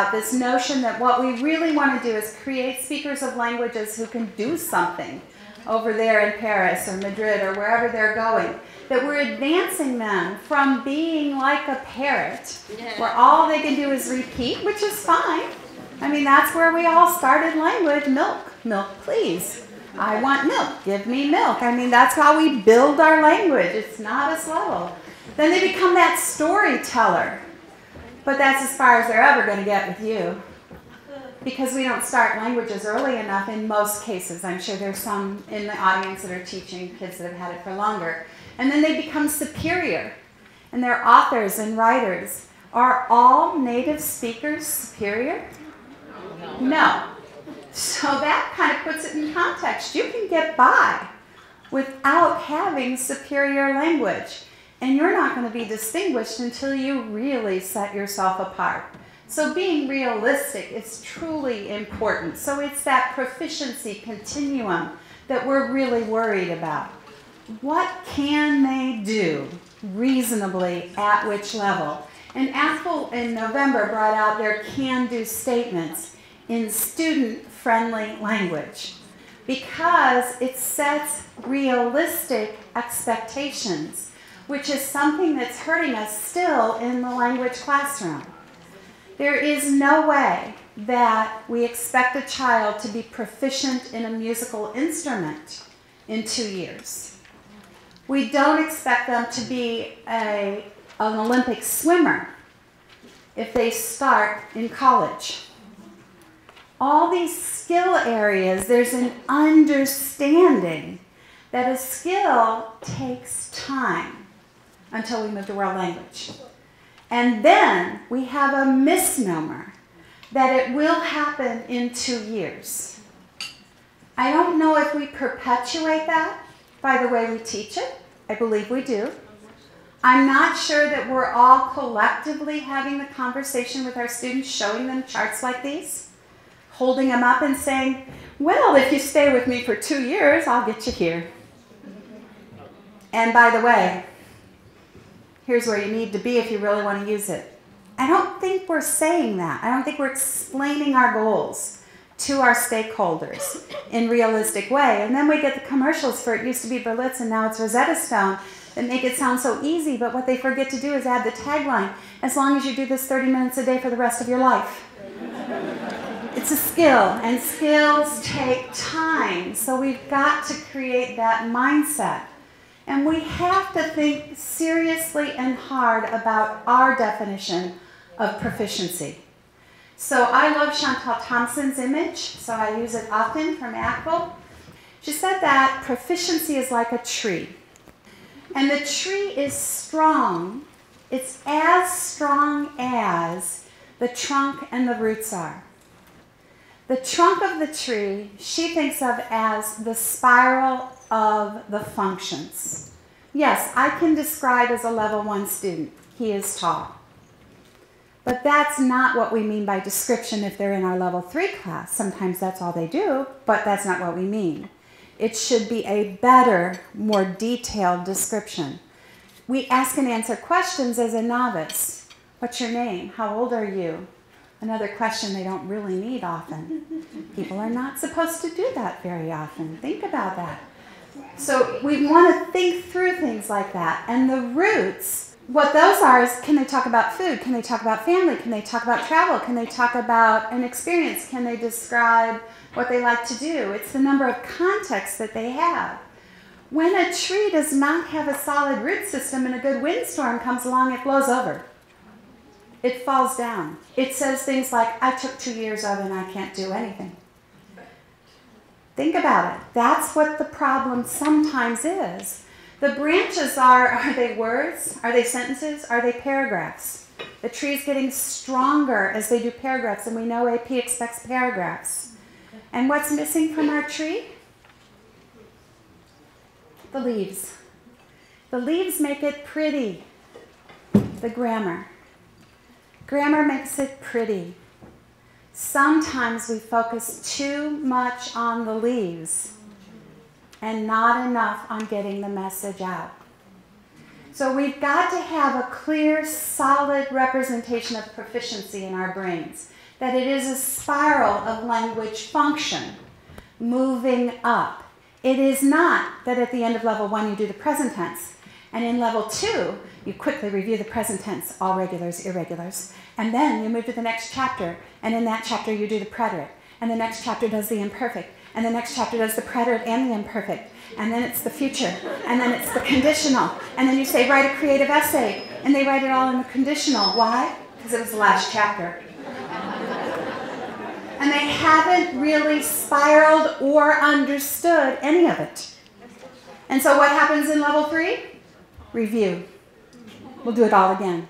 about this notion that what we really want to do is create speakers of languages who can do something over there in Paris or Madrid or wherever they're going. That we're advancing them from being like a parrot, where all they can do is repeat, which is fine. I mean, that's where we all started language. Milk, milk, please. I want milk, give me milk. I mean, that's how we build our language. It's not as level. Then they become that storyteller. But that's as far as they're ever going to get with you. Because we don't start languages early enough in most cases. I'm sure there's some in the audience that are teaching kids that have had it for longer. And then they become superior. And they're authors and writers. Are all native speakers superior? No. So that kind of puts it in context. You can get by without having superior language. And you're not going to be distinguished until you really set yourself apart. So being realistic is truly important. So it's that proficiency continuum that we're really worried about. What can they do reasonably at which level? And Apple in November brought out their can-do statements in student-friendly language because it sets realistic expectations, which is something that's hurting us still in the language classroom. There is no way that we expect a child to be proficient in a musical instrument in 2 years. We don't expect them to be an Olympic swimmer if they start in college. All these skill areas, there's an understanding that a skill takes time until we move to world language. And then we have a misnomer that it will happen in 2 years. I don't know if we perpetuate that by the way we teach it. I believe we do. I'm not sure that we're all collectively having the conversation with our students, showing them charts like these, holding them up and saying, well, if you stay with me for 2 years, I'll get you here. And by the way, here's where you need to be if you really want to use it. I don't think we're saying that. I don't think we're explaining our goals to our stakeholders in a realistic way. And then we get the commercials for it used to be Berlitz and now it's Rosetta Stone that make it sound so easy, but what they forget to do is add the tagline, as long as you do this 30 minutes a day for the rest of your life. It's a skill, and skills take time. So we've got to create that mindset. And we have to think seriously and hard about our definition of proficiency. So I love Chantal Thompson's image, so I use it often from Apple. She said that proficiency is like a tree. And the tree is strong. It's as strong as the trunk and the roots are. The trunk of the tree, she thinks of as the spiral of the functions. Yes, I can describe as a level 1 student. He is tall. But that's not what we mean by description if they're in our level 3 class. Sometimes that's all they do, but that's not what we mean. It should be a better, more detailed description. We ask and answer questions as a novice. What's your name? How old are you? Another question they don't really need often. People are not supposed to do that very often. Think about that. So we want to think through things like that. And the roots, what those are is, can they talk about food? Can they talk about family? Can they talk about travel? Can they talk about an experience? Can they describe what they like to do? It's the number of contexts that they have. When a tree does not have a solid root system and a good windstorm comes along, it blows over. It falls down. It says things like, I took 2 years of it and I can't do anything. Think about it. That's what the problem sometimes is. The branches are they words? Are they sentences? Are they paragraphs? The tree's getting stronger as they do paragraphs, and we know AP expects paragraphs. And what's missing from our tree? The leaves. The leaves make it pretty. The grammar. Grammar makes it pretty. Sometimes we focus too much on the leaves and not enough on getting the message out. So we've got to have a clear, solid representation of proficiency in our brains. that it is a spiral of language function, moving up. It is not that at the end of level 1 you do the present tense, and in level 2 you quickly review the present tense, all regulars, irregulars, and then you move to the next chapter, and in that chapter you do the preterite, and the next chapter does the imperfect, and the next chapter does the preterite and the imperfect, and then it's the future, and then it's the conditional, and then you say write a creative essay, and they write it all in the conditional. Why? Because it was the last chapter. And they haven't really spiraled or understood any of it. And so what happens in level 3? Review. We'll do it all again.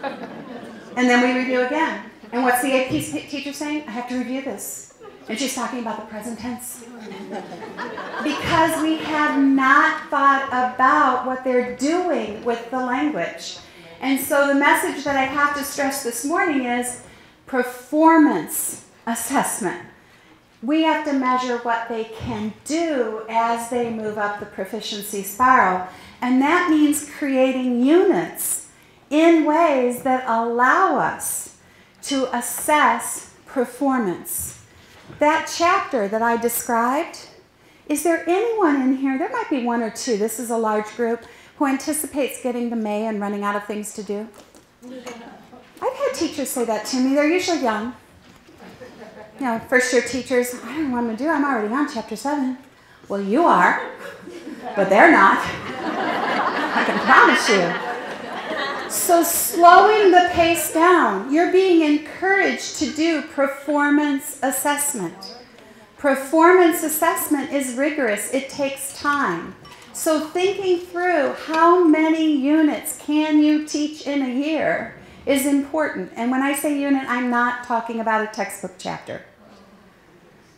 And then we review again. And what's the AP teacher saying? I have to review this. And she's talking about the present tense. Because we have not thought about what they're doing with the language. And so the message that I have to stress this morning is performance assessment. We have to measure what they can do as they move up the proficiency spiral. And that means creating units in ways that allow us to assess performance. That chapter that I described, is there anyone in here, there might be one or two, this is a large group, who anticipates getting to May and running out of things to do? I've had teachers say that to me. They're usually young. You know, first-year teachers, I don't know what I'm going to do. I'm already on chapter 7. Well, you are, but they're not. I can promise you. So slowing the pace down, you're being encouraged to do performance assessment. Performance assessment is rigorous. It takes time. So thinking through how many units can you teach in a year is important. And when I say unit, I'm not talking about a textbook chapter.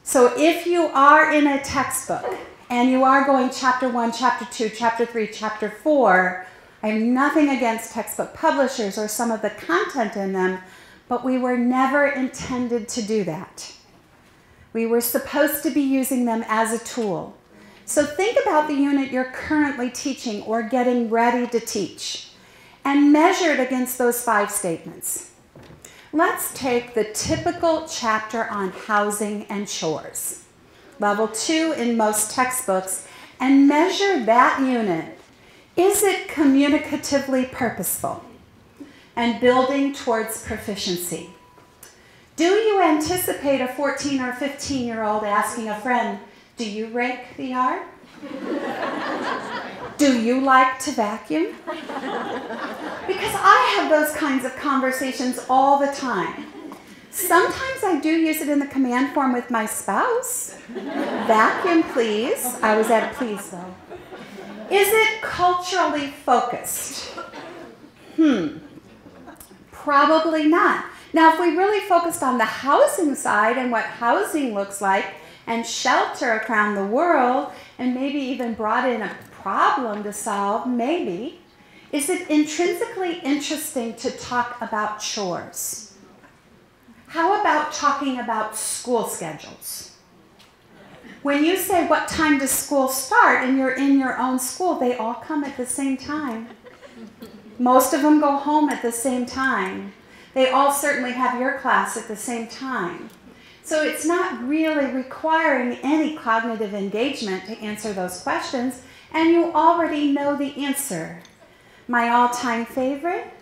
So if you are in a textbook and you are going chapter 1, chapter 2, chapter 3, chapter 4, I have nothing against textbook publishers or some of the content in them, but we were never intended to do that. We were supposed to be using them as a tool. So think about the unit you're currently teaching or getting ready to teach and measure it against those 5 statements. Let's take the typical chapter on housing and chores, level 2 in most textbooks, and measure that unit. Is it communicatively purposeful and building towards proficiency? Do you anticipate a 14 or 15-year-old asking a friend, do you rake the yard? Do you like to vacuum? Because I have those kinds of conversations all the time. Sometimes I do use it in the command form with my spouse. Vacuum, please. I was at a please, though. Is it culturally focused? Probably not. Now, if we really focused on the housing side and what housing looks like and shelter around the world, and maybe even brought in a problem to solve, maybe. Is it intrinsically interesting to talk about chores? How about talking about school schedules? When you say, what time does school start, and you're in your own school, they all come at the same time. Most of them go home at the same time. They all certainly have your class at the same time. So it's not really requiring any cognitive engagement to answer those questions, and you already know the answer. My all-time favorite,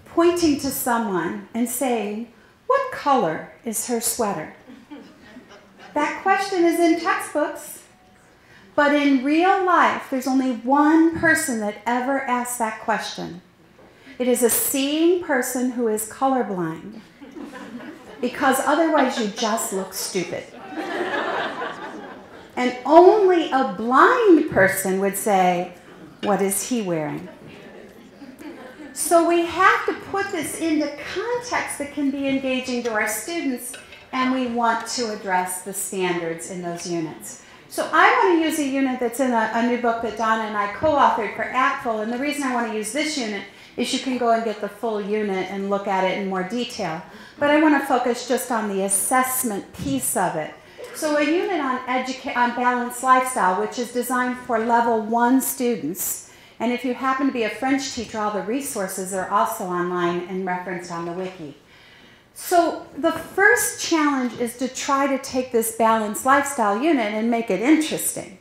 pointing to someone and saying, what color is her sweater? That question is in textbooks, but in real life, there's only one person that ever asks that question. It is a seeing person who is colorblind, because otherwise you just look stupid. And only a blind person would say, what is he wearing? So we have to put this into context that can be engaging to our students, and we want to address the standards in those units. So I want to use a unit that's in a new book that Donna and I co-authored for ACTFL, and the reason I want to use this unit is you can go and get the full unit and look at it in more detail. But I want to focus just on the assessment piece of it. So a unit on balanced lifestyle, which is designed for level 1 students. And if you happen to be a French teacher, all the resources are also online and referenced on the wiki. So the first challenge is to try to take this balanced lifestyle unit and make it interesting.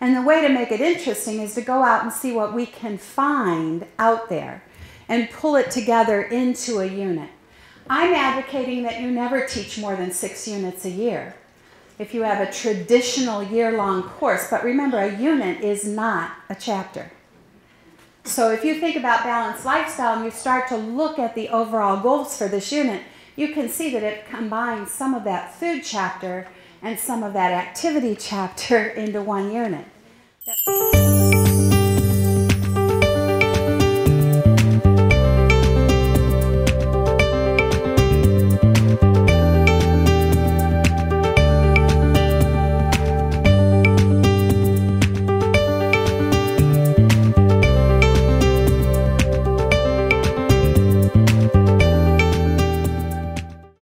And the way to make it interesting is to go out and see what we can find out there and pull it together into a unit. I'm advocating that you never teach more than 6 units a year if you have a traditional year-long course. But remember, a unit is not a chapter. So if you think about balanced lifestyle and you start to look at the overall goals for this unit, you can see that it combines some of that food chapter and some of that activity chapter into one unit.